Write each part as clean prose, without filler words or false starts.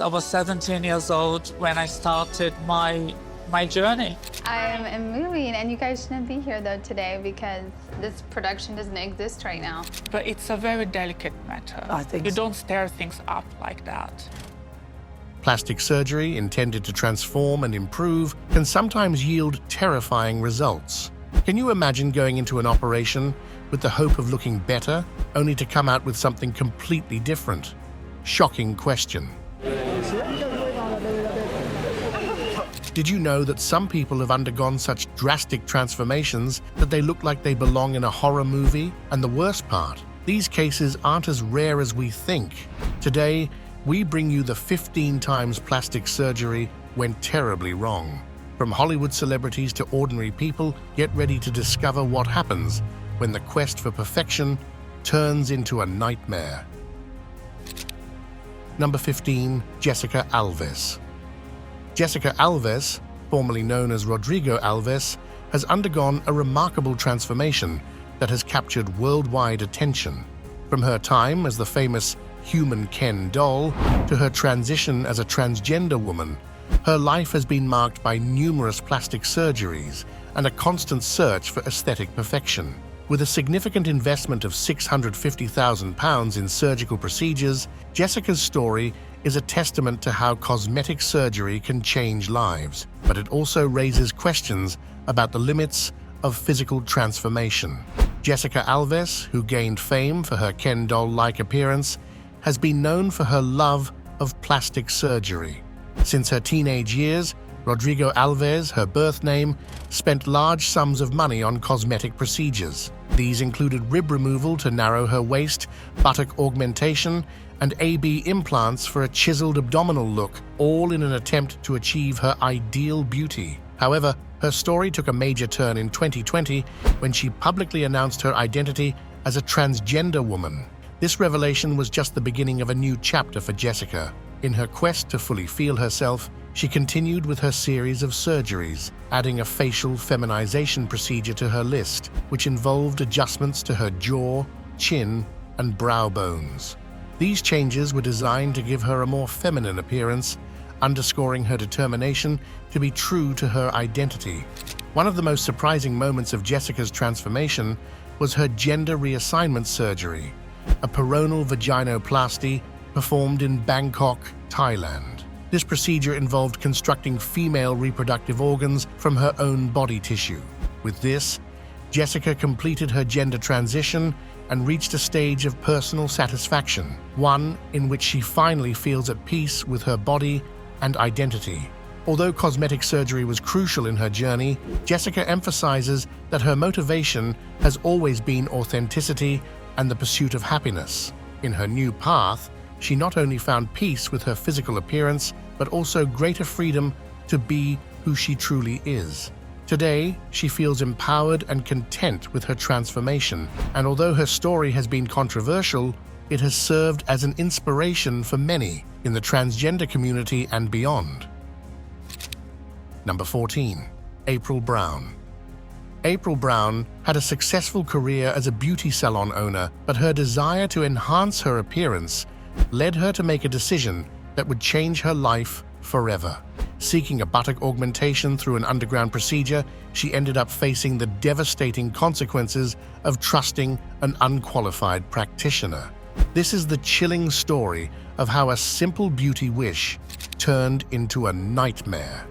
I was 17 years old when I started my journey. I'm moving, and you guys shouldn't be here though today because this production doesn't exist right now. But it's a very delicate matter. I think you so. don't stir things up like that. Plastic surgery intended to transform and improve can sometimes yield terrifying results. Can you imagine going into an operation with the hope of looking better, only to come out with something completely different? Shocking question. Did you know that some people have undergone such drastic transformations that they look like they belong in a horror movie? And the worst part, these cases aren't as rare as we think. Today, we bring you the 15 times plastic surgery went terribly wrong. From Hollywood celebrities to ordinary people, get ready to discover what happens when the quest for perfection turns into a nightmare. Number 15, Jessica Alves. Jessica Alves, formerly known as Rodrigo Alves, has undergone a remarkable transformation that has captured worldwide attention. From her time as the famous human Ken doll to her transition as a transgender woman, her life has been marked by numerous plastic surgeries and a constant search for aesthetic perfection. With a significant investment of £650,000 in surgical procedures, Jessica's story is a testament to how cosmetic surgery can change lives, but it also raises questions about the limits of physical transformation. Jessica Alves, who gained fame for her Ken doll-like appearance, has been known for her love of plastic surgery. Since her teenage years, Rodrigo Alves, her birth name, spent large sums of money on cosmetic procedures. These included rib removal to narrow her waist, buttock augmentation, and AB implants for a chiseled abdominal look, all in an attempt to achieve her ideal beauty. However, her story took a major turn in 2020 when she publicly announced her identity as a transgender woman. This revelation was just the beginning of a new chapter for Jessica. In her quest to fully feel herself, she continued with her series of surgeries, adding a facial feminization procedure to her list, which involved adjustments to her jaw, chin, and brow bones. These changes were designed to give her a more feminine appearance, underscoring her determination to be true to her identity. One of the most surprising moments of Jessica's transformation was her gender reassignment surgery, a peronal vaginoplasty performed in Bangkok, Thailand. This procedure involved constructing female reproductive organs from her own body tissue. With this, Jessica completed her gender transition and reached a stage of personal satisfaction, one in which she finally feels at peace with her body and identity. Although cosmetic surgery was crucial in her journey, Jessica emphasizes that her motivation has always been authenticity and the pursuit of happiness. In her new path, she not only found peace with her physical appearance, but also greater freedom to be who she truly is. Today, she feels empowered and content with her transformation, and although her story has been controversial, it has served as an inspiration for many in the transgender community and beyond. Number 14. April Brown. April Brown had a successful career as a beauty salon owner, but her desire to enhance her appearance led her to make a decision that would change her life forever. Seeking a buttock augmentation through an underground procedure, she ended up facing the devastating consequences of trusting an unqualified practitioner. This is the chilling story of how a simple beauty wish turned into a nightmare.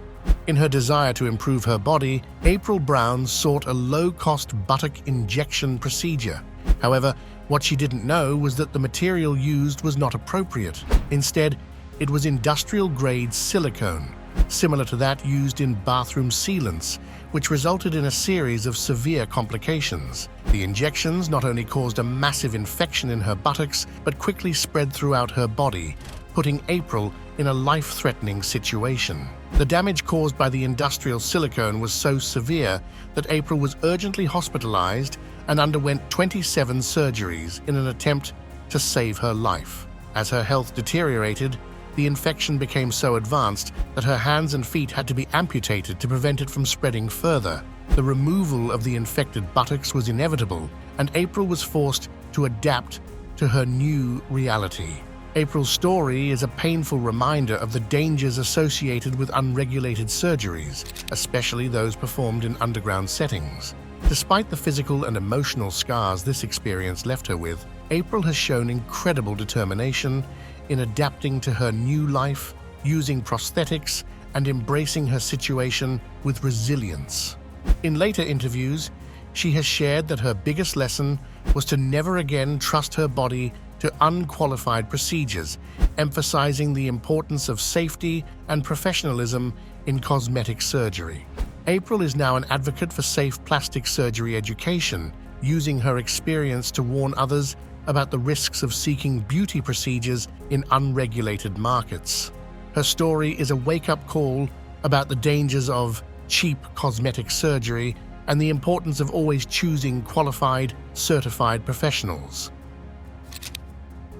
In her desire to improve her body, April Brown sought a low-cost buttock injection procedure. However, what she didn't know was that the material used was not appropriate. Instead, it was industrial-grade silicone, similar to that used in bathroom sealants, which resulted in a series of severe complications. The injections not only caused a massive infection in her buttocks, but quickly spread throughout her body, putting April in a life-threatening situation. The damage caused by the industrial silicone was so severe that April was urgently hospitalized and underwent 27 surgeries in an attempt to save her life. As her health deteriorated, the infection became so advanced that her hands and feet had to be amputated to prevent it from spreading further. The removal of the infected buttocks was inevitable, and April was forced to adapt to her new reality. April's story is a painful reminder of the dangers associated with unregulated surgeries, especially those performed in underground settings. Despite the physical and emotional scars this experience left her with, April has shown incredible determination in adapting to her new life, using prosthetics, and embracing her situation with resilience. In later interviews, she has shared that her biggest lesson was to never again trust her body to unqualified procedures, emphasizing the importance of safety and professionalism in cosmetic surgery. April is now an advocate for safe plastic surgery education, using her experience to warn others about the risks of seeking beauty procedures in unregulated markets. Her story is a wake-up call about the dangers of cheap cosmetic surgery and the importance of always choosing qualified, certified professionals.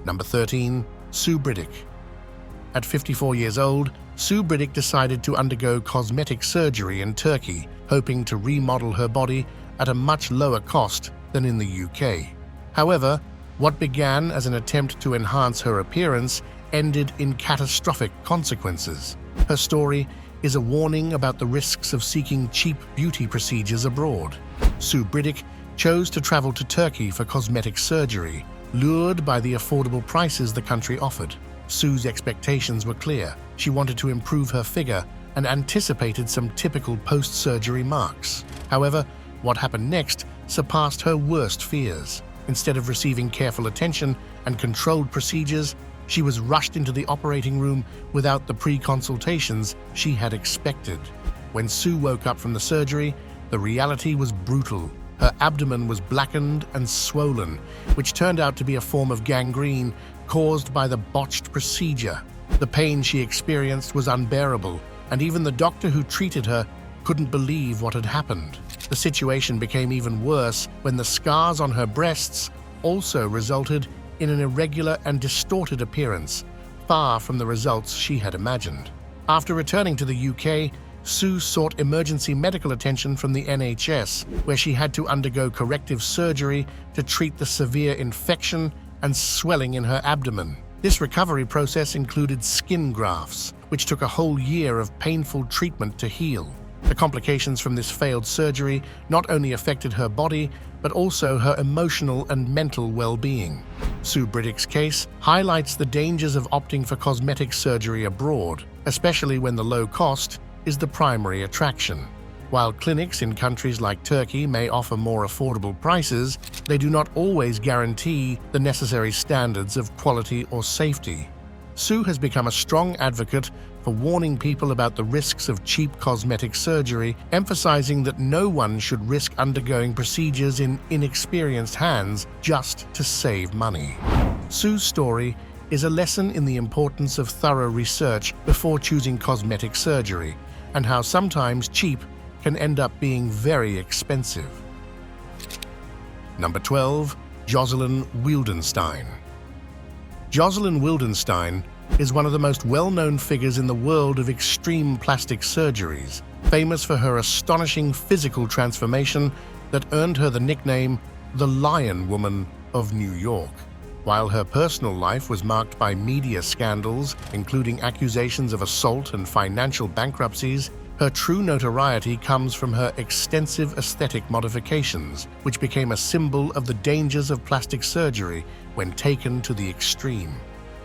Number 13. Sue Briddick. At 54 years old, Sue Briddick decided to undergo cosmetic surgery in Turkey, hoping to remodel her body at a much lower cost than in the UK. However, what began as an attempt to enhance her appearance ended in catastrophic consequences. Her story is a warning about the risks of seeking cheap beauty procedures abroad. Sue Briddick chose to travel to Turkey for cosmetic surgery, lured by the affordable prices the country offered. Sue's expectations were clear. She wanted to improve her figure and anticipated some typical post-surgery marks. However, what happened next surpassed her worst fears. Instead of receiving careful attention and controlled procedures, she was rushed into the operating room without the pre-consultations she had expected. When Sue woke up from the surgery, the reality was brutal. Her abdomen was blackened and swollen, which turned out to be a form of gangrene caused by the botched procedure. The pain she experienced was unbearable, and even the doctor who treated her couldn't believe what had happened. The situation became even worse when the scars on her breasts also resulted in an irregular and distorted appearance, far from the results she had imagined. After returning to the UK, Sue sought emergency medical attention from the NHS, where she had to undergo corrective surgery to treat the severe infection and swelling in her abdomen. This recovery process included skin grafts, which took a whole year of painful treatment to heal. The complications from this failed surgery not only affected her body, but also her emotional and mental well-being. Sue Briddick's case highlights the dangers of opting for cosmetic surgery abroad, especially when the low cost is the primary attraction. While clinics in countries like Turkey may offer more affordable prices, they do not always guarantee the necessary standards of quality or safety. Sue has become a strong advocate for warning people about the risks of cheap cosmetic surgery, emphasizing that no one should risk undergoing procedures in inexperienced hands just to save money. Sue's story is a lesson in the importance of thorough research before choosing cosmetic surgery, and how sometimes cheap can end up being very expensive. Number 12. Jocelyn Wildenstein. Jocelyn Wildenstein is one of the most well-known figures in the world of extreme plastic surgeries, famous for her astonishing physical transformation that earned her the nickname the Lion Woman of New York. While her personal life was marked by media scandals, including accusations of assault and financial bankruptcies, her true notoriety comes from her extensive aesthetic modifications, which became a symbol of the dangers of plastic surgery when taken to the extreme.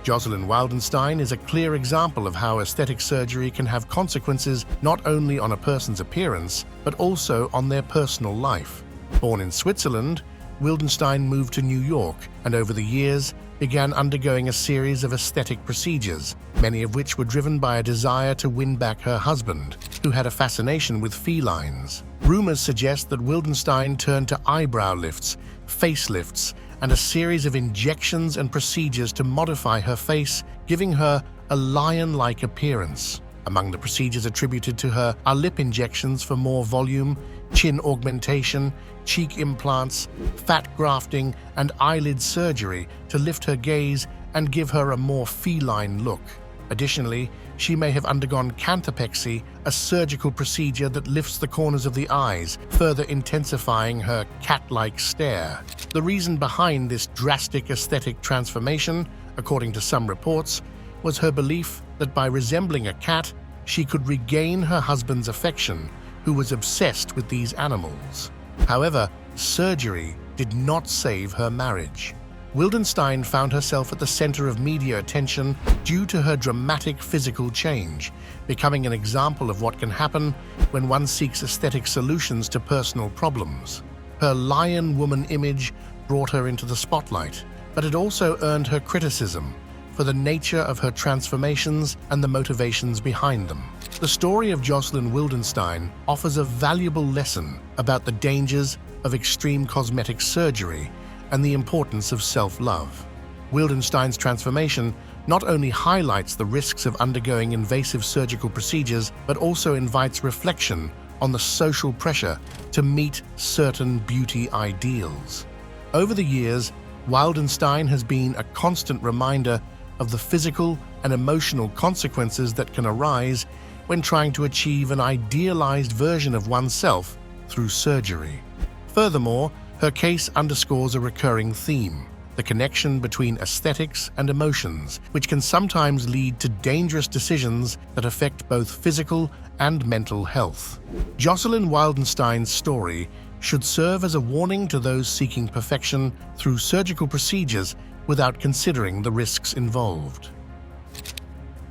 Jocelyn Wildenstein is a clear example of how aesthetic surgery can have consequences not only on a person's appearance, but also on their personal life. Born in Switzerland, Wildenstein moved to New York and over the years began undergoing a series of aesthetic procedures, many of which were driven by a desire to win back her husband, who had a fascination with felines. Rumors suggest that Wildenstein turned to eyebrow lifts, facelifts, and a series of injections and procedures to modify her face, giving her a lion-like appearance. Among the procedures attributed to her are lip injections for more volume, chin augmentation, cheek implants, fat grafting, and eyelid surgery to lift her gaze and give her a more feline look. Additionally, she may have undergone canthopexy, a surgical procedure that lifts the corners of the eyes, further intensifying her cat-like stare. The reason behind this drastic aesthetic transformation, according to some reports, was her belief that by resembling a cat, she could regain her husband's affection, who was obsessed with these animals. However, surgery did not save her marriage. Wildenstein found herself at the center of media attention due to her dramatic physical change, becoming an example of what can happen when one seeks aesthetic solutions to personal problems. Her lion woman image brought her into the spotlight, but it also earned her criticism for the nature of her transformations and the motivations behind them. The story of Jocelyn Wildenstein offers a valuable lesson about the dangers of extreme cosmetic surgery and the importance of self-love. Wildenstein's transformation not only highlights the risks of undergoing invasive surgical procedures, but also invites reflection on the social pressure to meet certain beauty ideals. Over the years, Wildenstein has been a constant reminder of the physical and emotional consequences that can arise when trying to achieve an idealized version of oneself through surgery. Furthermore, her case underscores a recurring theme: the connection between aesthetics and emotions, which can sometimes lead to dangerous decisions that affect both physical and mental health. Jocelyn Wildenstein's story should serve as a warning to those seeking perfection through surgical procedures without considering the risks involved.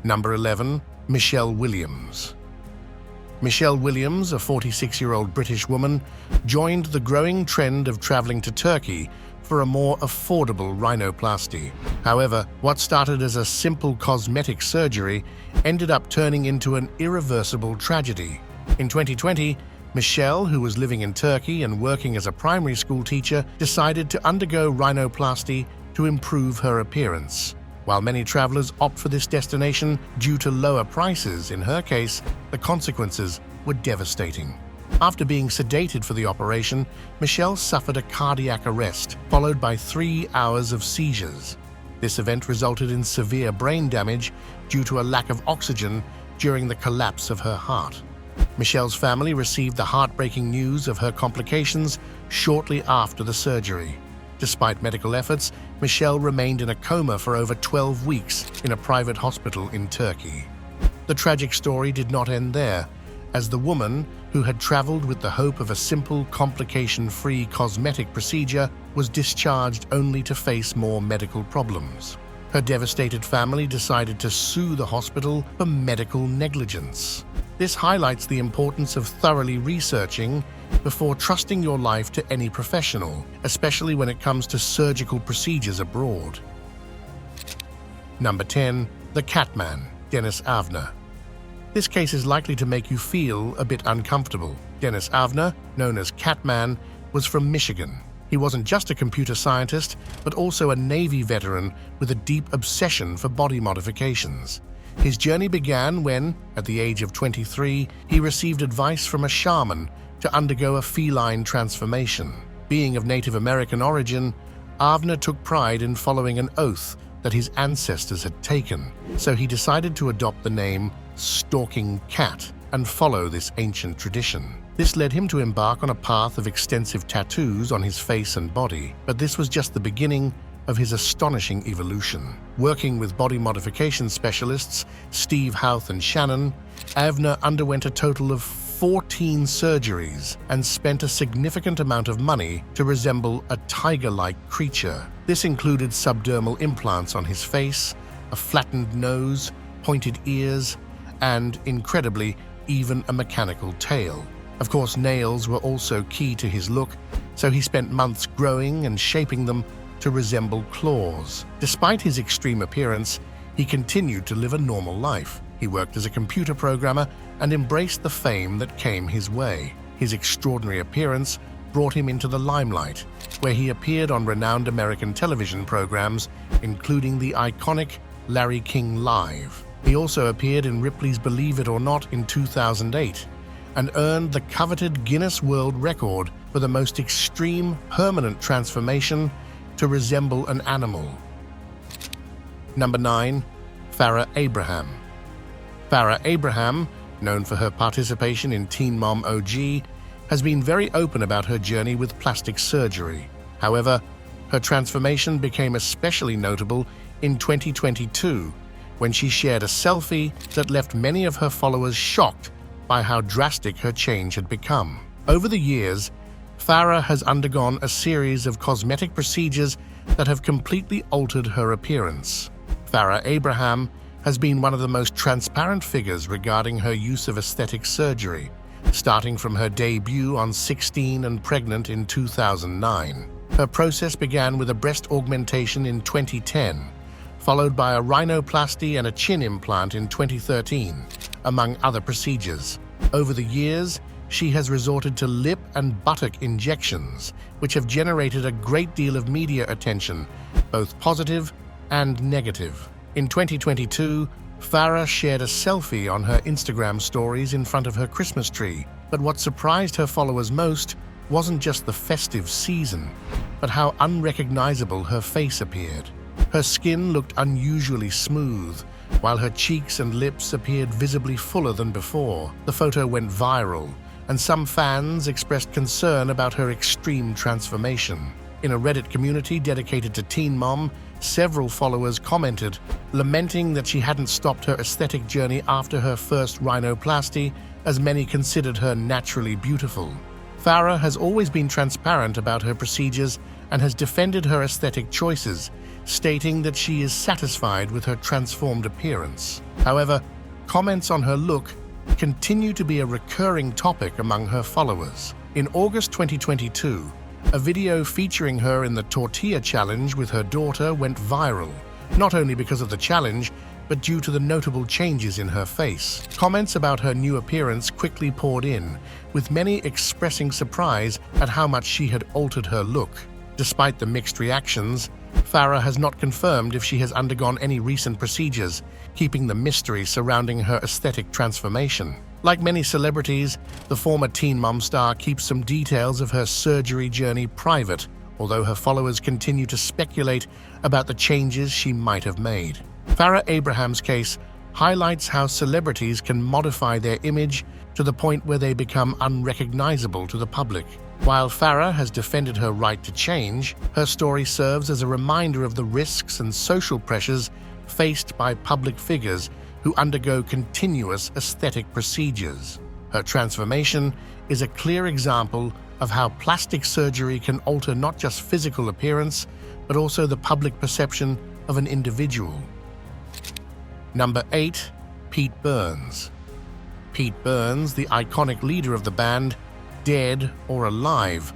Number 11. Michelle Williams. Michelle Williams, a 46-year-old British woman, joined the growing trend of traveling to Turkey for a more affordable rhinoplasty. However, what started as a simple cosmetic surgery ended up turning into an irreversible tragedy. In 2020, Michelle, who was living in Turkey and working as a primary school teacher, decided to undergo rhinoplasty to improve her appearance. While many travelers opt for this destination due to lower prices, in her case, the consequences were devastating. After being sedated for the operation, Michelle suffered a cardiac arrest, followed by 3 hours of seizures. This event resulted in severe brain damage due to a lack of oxygen during the collapse of her heart. Michelle's family received the heartbreaking news of her complications shortly after the surgery. Despite medical efforts, Michelle remained in a coma for over 12 weeks in a private hospital in Turkey. The tragic story did not end there, as the woman, who had traveled with the hope of a simple, complication-free cosmetic procedure, was discharged only to face more medical problems. Her devastated family decided to sue the hospital for medical negligence. This highlights the importance of thoroughly researching before trusting your life to any professional, especially when it comes to surgical procedures abroad. Number 10. The Catman, Dennis Avner. This case is likely to make you feel a bit uncomfortable. Dennis Avner, known as Catman, was from Michigan. He wasn't just a computer scientist, but also a Navy veteran with a deep obsession for body modifications. His journey began when, at the age of 23, he received advice from a shaman to undergo a feline transformation. Being of Native American origin, Avner took pride in following an oath that his ancestors had taken, so he decided to adopt the name Stalking Cat and follow this ancient tradition. This led him to embark on a path of extensive tattoos on his face and body, but this was just the beginning of his astonishing evolution. Working with body modification specialists Steve Houth and Shannon, Avner underwent a total of 14 surgeries and spent a significant amount of money to resemble a tiger-like creature. This included subdermal implants on his face, a flattened nose, pointed ears, and, incredibly, even a mechanical tail. Of course, nails were also key to his look, so he spent months growing and shaping them to resemble claws. Despite his extreme appearance, he continued to live a normal life. He worked as a computer programmer and embraced the fame that came his way. His extraordinary appearance brought him into the limelight, where he appeared on renowned American television programs, including the iconic Larry King Live. He also appeared in Ripley's Believe It or Not in 2008 and earned the coveted Guinness World Record for the most extreme permanent transformation to resemble an animal. Number 9. Farrah Abraham. Farrah Abraham, known for her participation in Teen Mom OG, has been very open about her journey with plastic surgery. However, her transformation became especially notable in 2022 when she shared a selfie that left many of her followers shocked by how drastic her change had become. Over the years, Farah has undergone a series of cosmetic procedures that have completely altered her appearance. Farah Abraham has been one of the most transparent figures regarding her use of aesthetic surgery, starting from her debut on 16 and Pregnant in 2009. Her process began with a breast augmentation in 2010, followed by a rhinoplasty and a chin implant in 2013, among other procedures. Over the years, she has resorted to lip and buttock injections, which have generated a great deal of media attention, both positive and negative. In 2022, Farah shared a selfie on her Instagram stories in front of her Christmas tree, but what surprised her followers most wasn't just the festive season, but how unrecognizable her face appeared. Her skin looked unusually smooth, while her cheeks and lips appeared visibly fuller than before. The photo went viral, and some fans expressed concern about her extreme transformation. In a Reddit community dedicated to Teen Mom, several followers commented, lamenting that she hadn't stopped her aesthetic journey after her first rhinoplasty, as many considered her naturally beautiful. Farah has always been transparent about her procedures and has defended her aesthetic choices, stating that she is satisfied with her transformed appearance. However, comments on her look continue to be a recurring topic among her followers. In August 2022, a video featuring her in the tortilla challenge with her daughter went viral, not only because of the challenge, but due to the notable changes in her face. Comments about her new appearance quickly poured in, with many expressing surprise at how much she had altered her look. Despite the mixed reactions, Farah has not confirmed if she has undergone any recent procedures, keeping the mystery surrounding her aesthetic transformation. Like many celebrities, the former Teen Mom star keeps some details of her surgery journey private, although her followers continue to speculate about the changes she might have made. Farah Abraham's case highlights how celebrities can modify their image to the point where they become unrecognizable to the public. While Farah has defended her right to change, her story serves as a reminder of the risks and social pressures faced by public figures who undergo continuous aesthetic procedures. Her transformation is a clear example of how plastic surgery can alter not just physical appearance, but also the public perception of an individual. Number 8. Pete Burns. Pete Burns, the iconic leader of the band, Dead or Alive,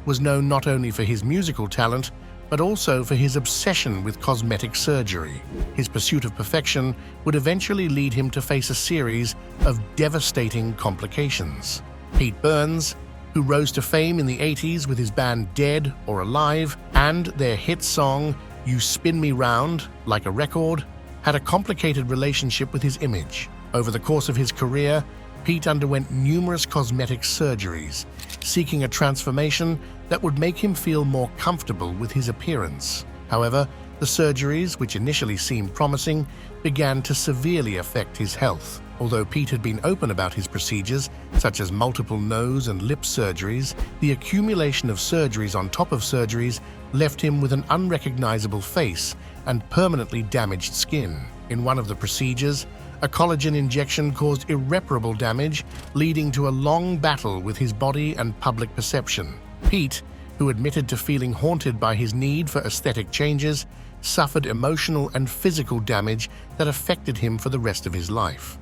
was known not only for his musical talent, but also for his obsession with cosmetic surgery. His pursuit of perfection would eventually lead him to face a series of devastating complications. Pete Burns, who rose to fame in the 80s with his band Dead or Alive and their hit song You Spin Me Round Like a Record, had a complicated relationship with his image. Over the course of his career, Pete underwent numerous cosmetic surgeries, seeking a transformation that would make him feel more comfortable with his appearance. However, the surgeries, which initially seemed promising, began to severely affect his health. Although Pete had been open about his procedures, such as multiple nose and lip surgeries, the accumulation of surgeries on top of surgeries left him with an unrecognizable face and permanently damaged skin. In one of the procedures, a collagen injection caused irreparable damage, leading to a long battle with his body and public perception. Pete, who admitted to feeling haunted by his need for aesthetic changes, suffered emotional and physical damage that affected him for the rest of his life.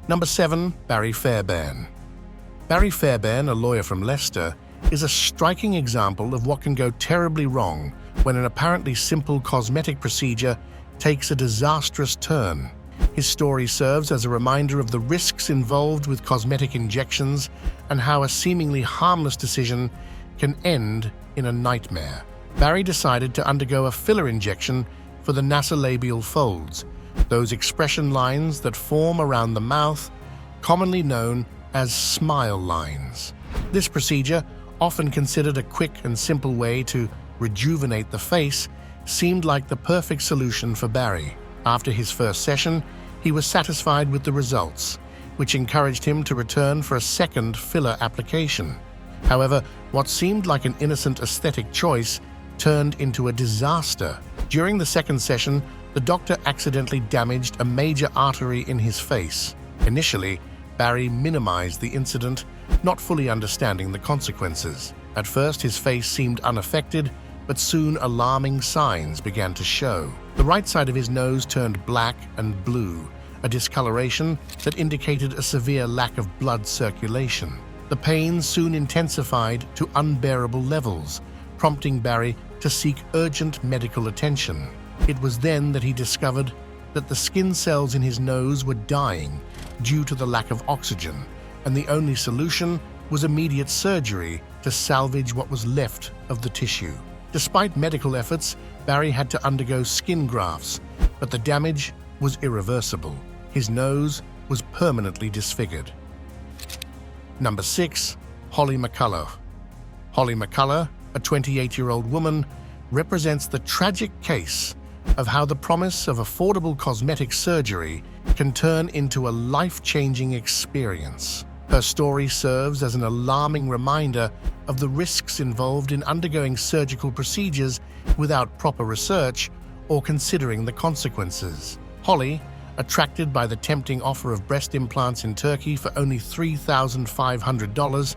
Number 7. Barry Fairbairn. Barry Fairbairn, a lawyer from Leicester, is a striking example of what can go terribly wrong when an apparently simple cosmetic procedure takes a disastrous turn. His story serves as a reminder of the risks involved with cosmetic injections and how a seemingly harmless decision can end in a nightmare. Barry decided to undergo a filler injection for the nasolabial folds, those expression lines that form around the mouth, commonly known as smile lines. This procedure, often considered a quick and simple way to rejuvenate the face, seemed like the perfect solution for Barry. After his first session, he was satisfied with the results, which encouraged him to return for a second filler application. However, what seemed like an innocent aesthetic choice turned into a disaster. During the second session, the doctor accidentally damaged a major artery in his face. Initially, Barry minimized the incident, not fully understanding the consequences. At first, his face seemed unaffected, but soon alarming signs began to show. The right side of his nose turned black and blue, a discoloration that indicated a severe lack of blood circulation. The pain soon intensified to unbearable levels, prompting Barry to seek urgent medical attention. It was then that he discovered that the skin cells in his nose were dying due to the lack of oxygen, and the only solution was immediate surgery to salvage what was left of the tissue. Despite medical efforts, Barry had to undergo skin grafts, but the damage was irreversible. His nose was permanently disfigured. Number 6. Holly McCullough. Holly McCullough, a 28-year-old woman, represents the tragic case of how the promise of affordable cosmetic surgery can turn into a life-changing experience. Her story serves as an alarming reminder of the risks involved in undergoing surgical procedures without proper research or considering the consequences. Holly, attracted by the tempting offer of breast implants in Turkey for only $3,500,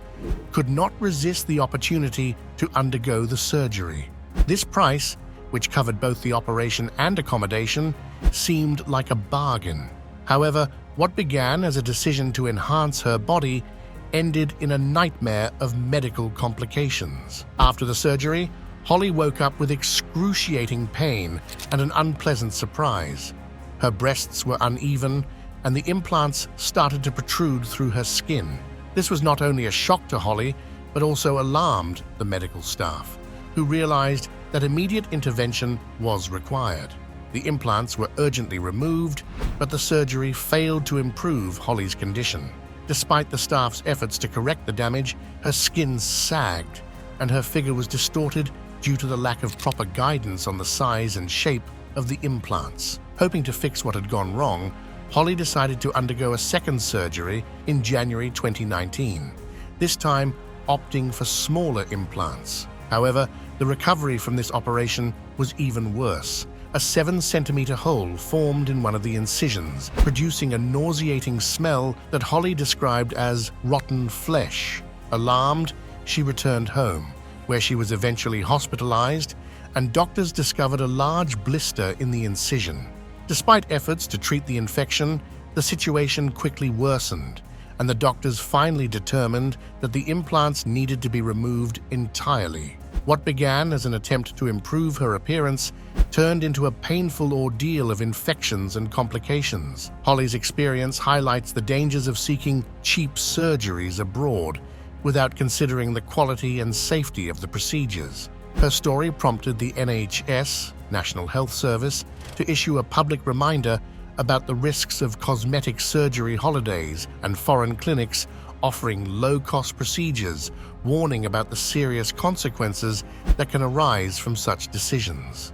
could not resist the opportunity to undergo the surgery. This price, which covered both the operation and accommodation, seemed like a bargain. However, what began as a decision to enhance her body ended in a nightmare of medical complications. After the surgery, Holly woke up with excruciating pain and an unpleasant surprise. Her breasts were uneven, and the implants started to protrude through her skin. This was not only a shock to Holly, but also alarmed the medical staff, who realized that immediate intervention was required. The implants were urgently removed, but the surgery failed to improve Holly's condition. Despite the staff's efforts to correct the damage, her skin sagged, and her figure was distorted due to the lack of proper guidance on the size and shape of the implants. Hoping to fix what had gone wrong, Holly decided to undergo a second surgery in January 2019, this time opting for smaller implants. However, the recovery from this operation was even worse. A 7-centimeter hole formed in one of the incisions, producing a nauseating smell that Holly described as rotten flesh. Alarmed, she returned home, where she was eventually hospitalized, and doctors discovered a large blister in the incision. Despite efforts to treat the infection, the situation quickly worsened, and the doctors finally determined that the implants needed to be removed entirely. What began as an attempt to improve her appearance turned into a painful ordeal of infections and complications. Holly's experience highlights the dangers of seeking cheap surgeries abroad without considering the quality and safety of the procedures. Her story prompted the NHS, National Health Service, to issue a public reminder about the risks of cosmetic surgery holidays and foreign clinics offering low-cost procedures, warning about the serious consequences that can arise from such decisions.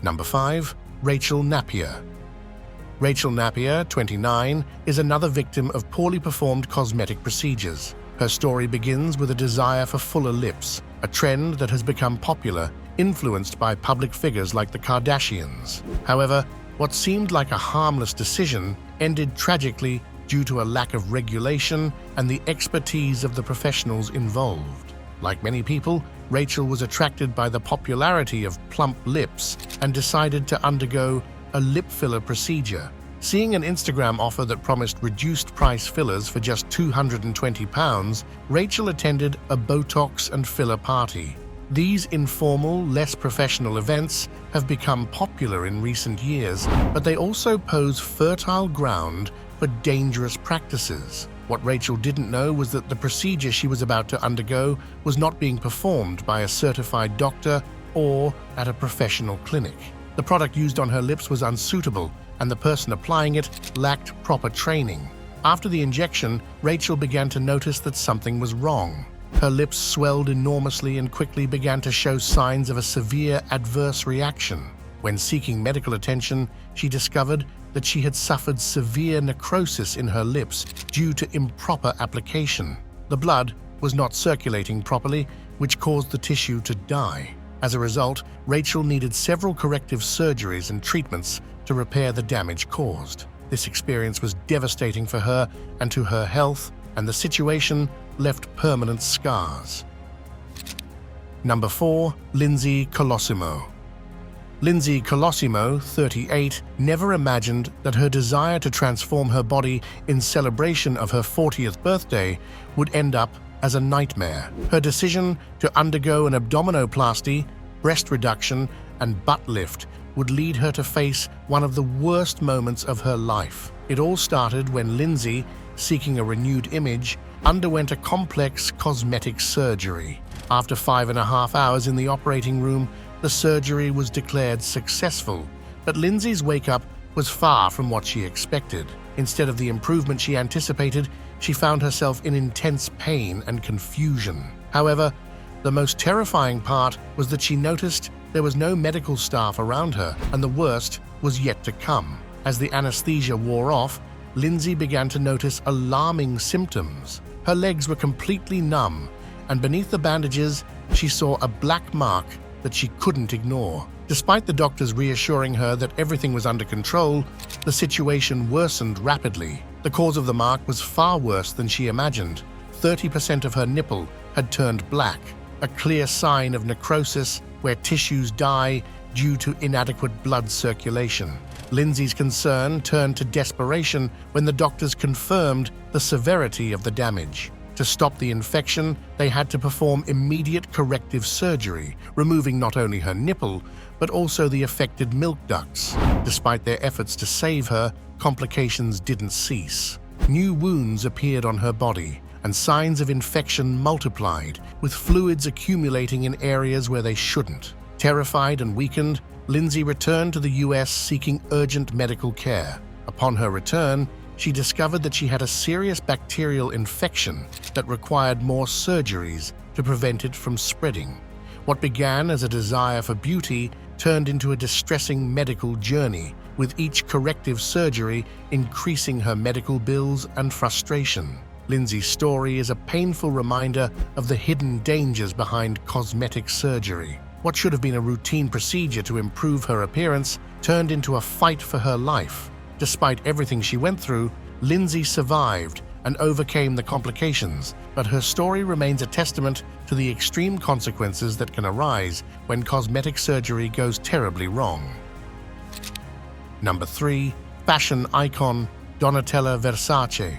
Number 5. Rachel Napier. Rachel Napier, 29, is another victim of poorly performed cosmetic procedures. Her story begins with a desire for fuller lips, a trend that has become popular, influenced by public figures like the Kardashians. However, what seemed like a harmless decision ended tragically due to a lack of regulation and the expertise of the professionals involved. Like many people, Rachel was attracted by the popularity of plump lips and decided to undergo a lip filler procedure. Seeing an Instagram offer that promised reduced price fillers for just £220, Rachel attended a Botox and filler party. These informal, less professional events have become popular in recent years, but they also pose fertile ground for dangerous practices. What Rachel didn't know was that the procedure she was about to undergo was not being performed by a certified doctor or at a professional clinic. The product used on her lips was unsuitable, and the person applying it lacked proper training. After the injection, Rachel began to notice that something was wrong. Her lips swelled enormously and quickly began to show signs of a severe adverse reaction. When seeking medical attention, she discovered that she had suffered severe necrosis in her lips due to improper application. The blood was not circulating properly, which caused the tissue to die. As a result, Rachel needed several corrective surgeries and treatments to repair the damage caused. This experience was devastating for her and to her health, and the situation left permanent scars. Number 4. Lindsay Colosimo. Lindsay Colosimo, 38, never imagined that her desire to transform her body in celebration of her 40th birthday would end up as a nightmare. Her decision to undergo an abdominoplasty, breast reduction, and butt lift would lead her to face one of the worst moments of her life. It all started when Lindsay, seeking a renewed image, underwent a complex cosmetic surgery. After 5.5 hours in the operating room, the surgery was declared successful, but Lindsay's wake-up was far from what she expected. Instead of the improvement she anticipated, she found herself in intense pain and confusion. However, the most terrifying part was that she noticed there was no medical staff around her, and the worst was yet to come. As the anesthesia wore off, Lindsay began to notice alarming symptoms. Her legs were completely numb, and beneath the bandages, she saw a black mark that she couldn't ignore. Despite the doctors reassuring her that everything was under control, the situation worsened rapidly. The cause of the mark was far worse than she imagined. 30% of her nipple had turned black, a clear sign of necrosis where tissues die due to inadequate blood circulation. Lindsay's concern turned to desperation when the doctors confirmed the severity of the damage. To stop the infection, they had to perform immediate corrective surgery, removing not only her nipple, but also the affected milk ducts. Despite their efforts to save her, complications didn't cease. New wounds appeared on her body, and signs of infection multiplied, with fluids accumulating in areas where they shouldn't. Terrified and weakened, Lindsay returned to the US seeking urgent medical care. Upon her return, she discovered that she had a serious bacterial infection that required more surgeries to prevent it from spreading. What began as a desire for beauty turned into a distressing medical journey, with each corrective surgery increasing her medical bills and frustration. Lindsay's story is a painful reminder of the hidden dangers behind cosmetic surgery. What should have been a routine procedure to improve her appearance turned into a fight for her life. Despite everything she went through, Lindsay survived and overcame the complications, but her story remains a testament to the extreme consequences that can arise when cosmetic surgery goes terribly wrong. Number 3. Fashion icon Donatella Versace.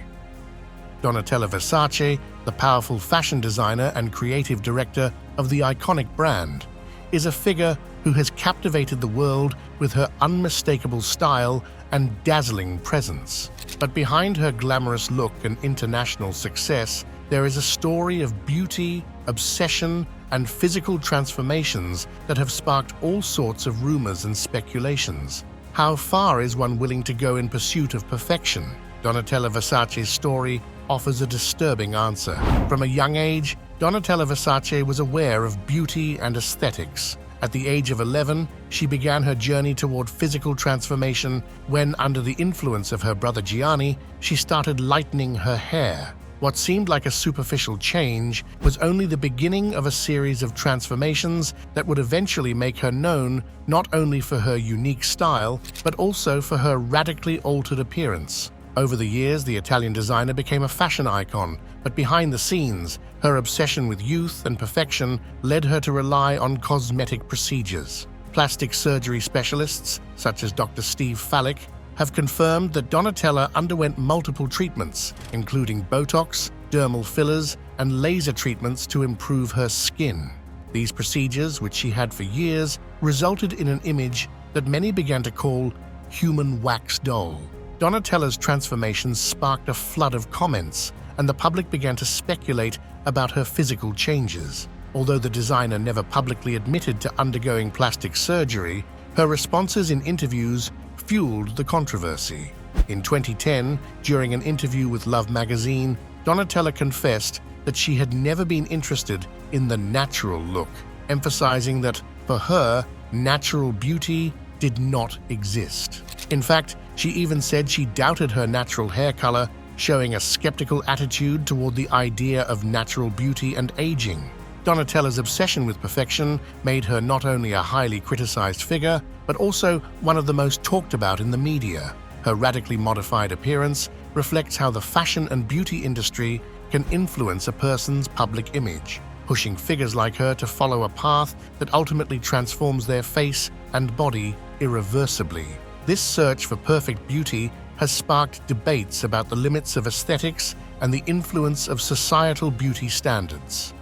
Donatella Versace, the powerful fashion designer and creative director of the iconic brand, is a figure who has captivated the world with her unmistakable style and dazzling presence. But behind her glamorous look and international success, there is a story of beauty, obsession, and physical transformations that have sparked all sorts of rumors and speculations. How far is one willing to go in pursuit of perfection? Donatella Versace's story offers a disturbing answer. From a young age, Donatella Versace was aware of beauty and aesthetics. At the age of 11, she began her journey toward physical transformation when, under the influence of her brother Gianni, she started lightening her hair. What seemed like a superficial change was only the beginning of a series of transformations that would eventually make her known not only for her unique style, but also for her radically altered appearance. Over the years, the Italian designer became a fashion icon, but behind the scenes, her obsession with youth and perfection led her to rely on cosmetic procedures. Plastic surgery specialists, such as Dr. Steve Fallick, have confirmed that Donatella underwent multiple treatments, including Botox, dermal fillers, and laser treatments to improve her skin. These procedures, which she had for years, resulted in an image that many began to call human wax doll. Donatella's transformations sparked a flood of comments, and the public began to speculate about her physical changes. Although the designer never publicly admitted to undergoing plastic surgery, her responses in interviews fueled the controversy. In 2010, during an interview with Love magazine, Donatella confessed that she had never been interested in the natural look, emphasizing that, for her, natural beauty did not exist. In fact, she even said she doubted her natural hair color, showing a skeptical attitude toward the idea of natural beauty and aging. Donatella's obsession with perfection made her not only a highly criticized figure, but also one of the most talked about in the media. Her radically modified appearance reflects how the fashion and beauty industry can influence a person's public image, pushing figures like her to follow a path that ultimately transforms their face and body irreversibly. This search for perfect beauty has sparked debates about the limits of aesthetics and the influence of societal beauty standards.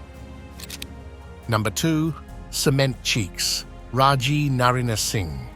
Number 2. Cement Cheeks, Raji Narina Singh.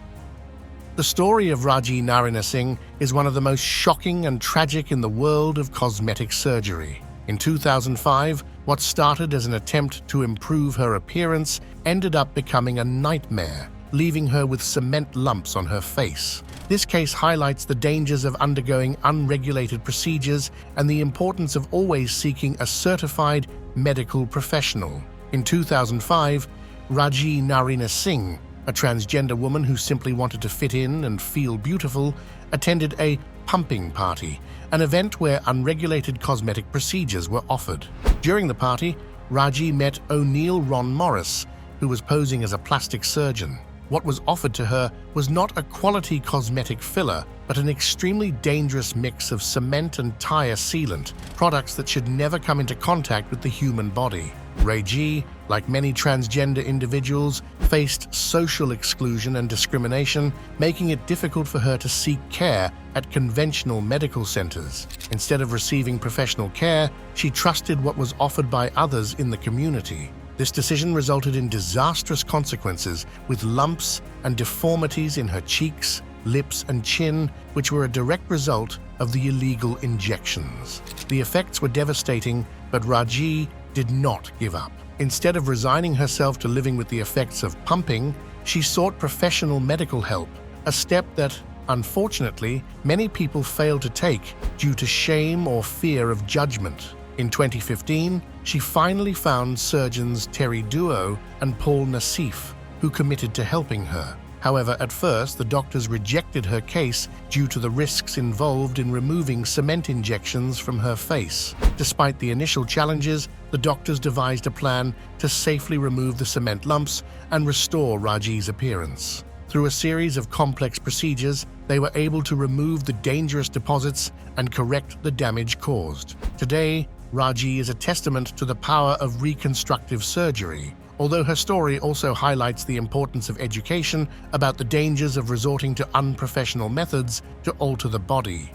The story of Raji Narina Singh is one of the most shocking and tragic in the world of cosmetic surgery. In 2005, what started as an attempt to improve her appearance ended up becoming a nightmare, leaving her with cement lumps on her face. This case highlights the dangers of undergoing unregulated procedures and the importance of always seeking a certified medical professional. In 2005, Raji Narina Singh, a transgender woman who simply wanted to fit in and feel beautiful, attended a pumping party, an event where unregulated cosmetic procedures were offered. During the party, Raji met O'Neill Ron Morris, who was posing as a plastic surgeon. What was offered to her was not a quality cosmetic filler, but an extremely dangerous mix of cement and tire sealant, products that should never come into contact with the human body. Raji, like many transgender individuals, faced social exclusion and discrimination, making it difficult for her to seek care at conventional medical centers. Instead of receiving professional care, she trusted what was offered by others in the community. This decision resulted in disastrous consequences, with lumps and deformities in her cheeks, lips, and chin, which were a direct result of the illegal injections. The effects were devastating, but Raji did not give up. Instead of resigning herself to living with the effects of pumping, she sought professional medical help, a step that, unfortunately, many people fail to take due to shame or fear of judgment. In 2015, she finally found surgeons Terry Duo and Paul Nassif, who committed to helping her. However, at first, the doctors rejected her case due to the risks involved in removing cement injections from her face. Despite the initial challenges, the doctors devised a plan to safely remove the cement lumps and restore Raji's appearance. Through a series of complex procedures, they were able to remove the dangerous deposits and correct the damage caused. Today, Raji is a testament to the power of reconstructive surgery, although her story also highlights the importance of education about the dangers of resorting to unprofessional methods to alter the body.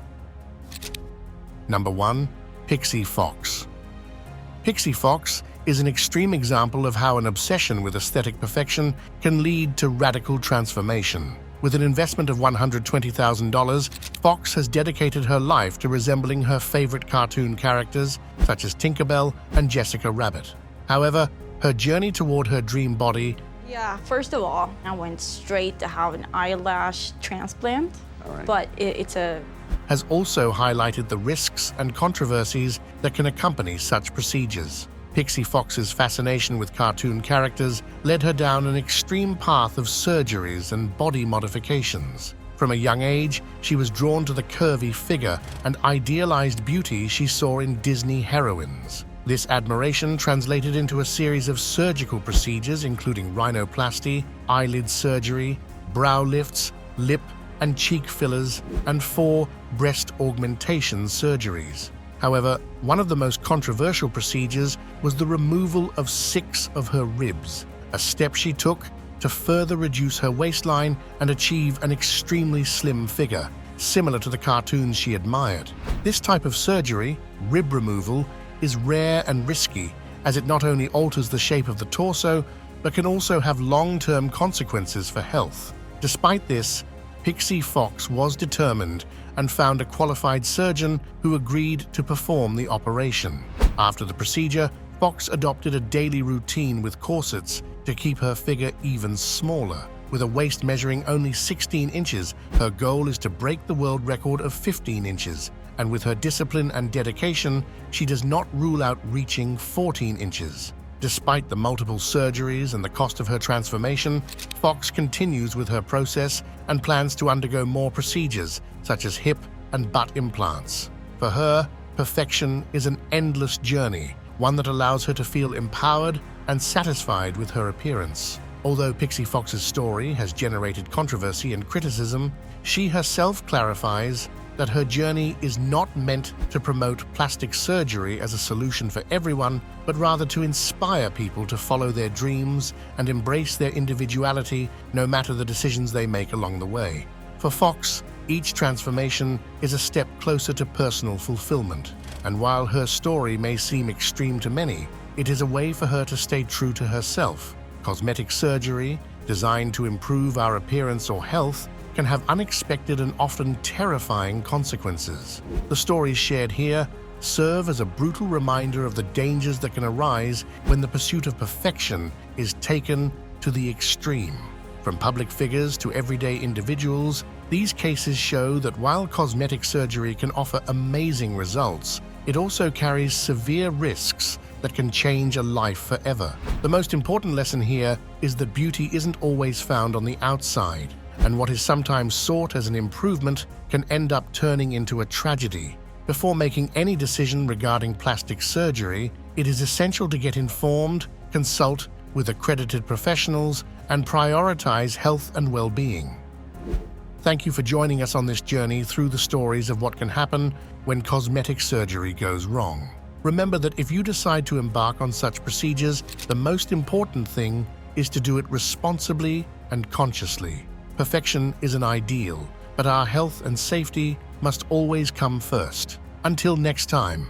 Number 1. Pixie Fox. Pixie Fox is an extreme example of how an obsession with aesthetic perfection can lead to radical transformation. With an investment of $120,000, Fox has dedicated her life to resembling her favorite cartoon characters, such as Tinkerbell and Jessica Rabbit. However, her journey toward her dream body— Yeah, first of all, I went straight to have an eyelash transplant, but has also highlighted the risks and controversies that can accompany such procedures. Pixie Fox's fascination with cartoon characters led her down an extreme path of surgeries and body modifications. From a young age, she was drawn to the curvy figure and idealized beauty she saw in Disney heroines. This admiration translated into a series of surgical procedures including rhinoplasty, eyelid surgery, brow lifts, lip and cheek fillers, and 4 breast augmentation surgeries. However, one of the most controversial procedures was the removal of 6 of her ribs, a step she took to further reduce her waistline and achieve an extremely slim figure, similar to the cartoons she admired. This type of surgery, rib removal, is rare and risky, as it not only alters the shape of the torso, but can also have long-term consequences for health. Despite this, Pixie Fox was determined and found a qualified surgeon who agreed to perform the operation. After the procedure, Fox adopted a daily routine with corsets to keep her figure even smaller. With a waist measuring only 16 inches, her goal is to break the world record of 15 inches. And with her discipline and dedication, she does not rule out reaching 14 inches. Despite the multiple surgeries and the cost of her transformation, Fox continues with her process and plans to undergo more procedures, such as hip and butt implants. For her, perfection is an endless journey, one that allows her to feel empowered and satisfied with her appearance. Although Pixie Fox's story has generated controversy and criticism, she herself clarifies that her journey is not meant to promote plastic surgery as a solution for everyone, but rather to inspire people to follow their dreams and embrace their individuality no matter the decisions they make along the way. For Fox, each transformation is a step closer to personal fulfillment, and while her story may seem extreme to many, it is a way for her to stay true to herself. Cosmetic surgery, designed to improve our appearance or health, can have unexpected and often terrifying consequences. The stories shared here serve as a brutal reminder of the dangers that can arise when the pursuit of perfection is taken to the extreme. From public figures to everyday individuals, these cases show that while cosmetic surgery can offer amazing results, it also carries severe risks that can change a life forever. The most important lesson here is that beauty isn't always found on the outside, and what is sometimes sought as an improvement can end up turning into a tragedy. Before making any decision regarding plastic surgery, it is essential to get informed, consult with accredited professionals, and prioritize health and well-being. Thank you for joining us on this journey through the stories of what can happen when cosmetic surgery goes wrong. Remember that if you decide to embark on such procedures, the most important thing is to do it responsibly and consciously. Perfection is an ideal, but our health and safety must always come first. Until next time.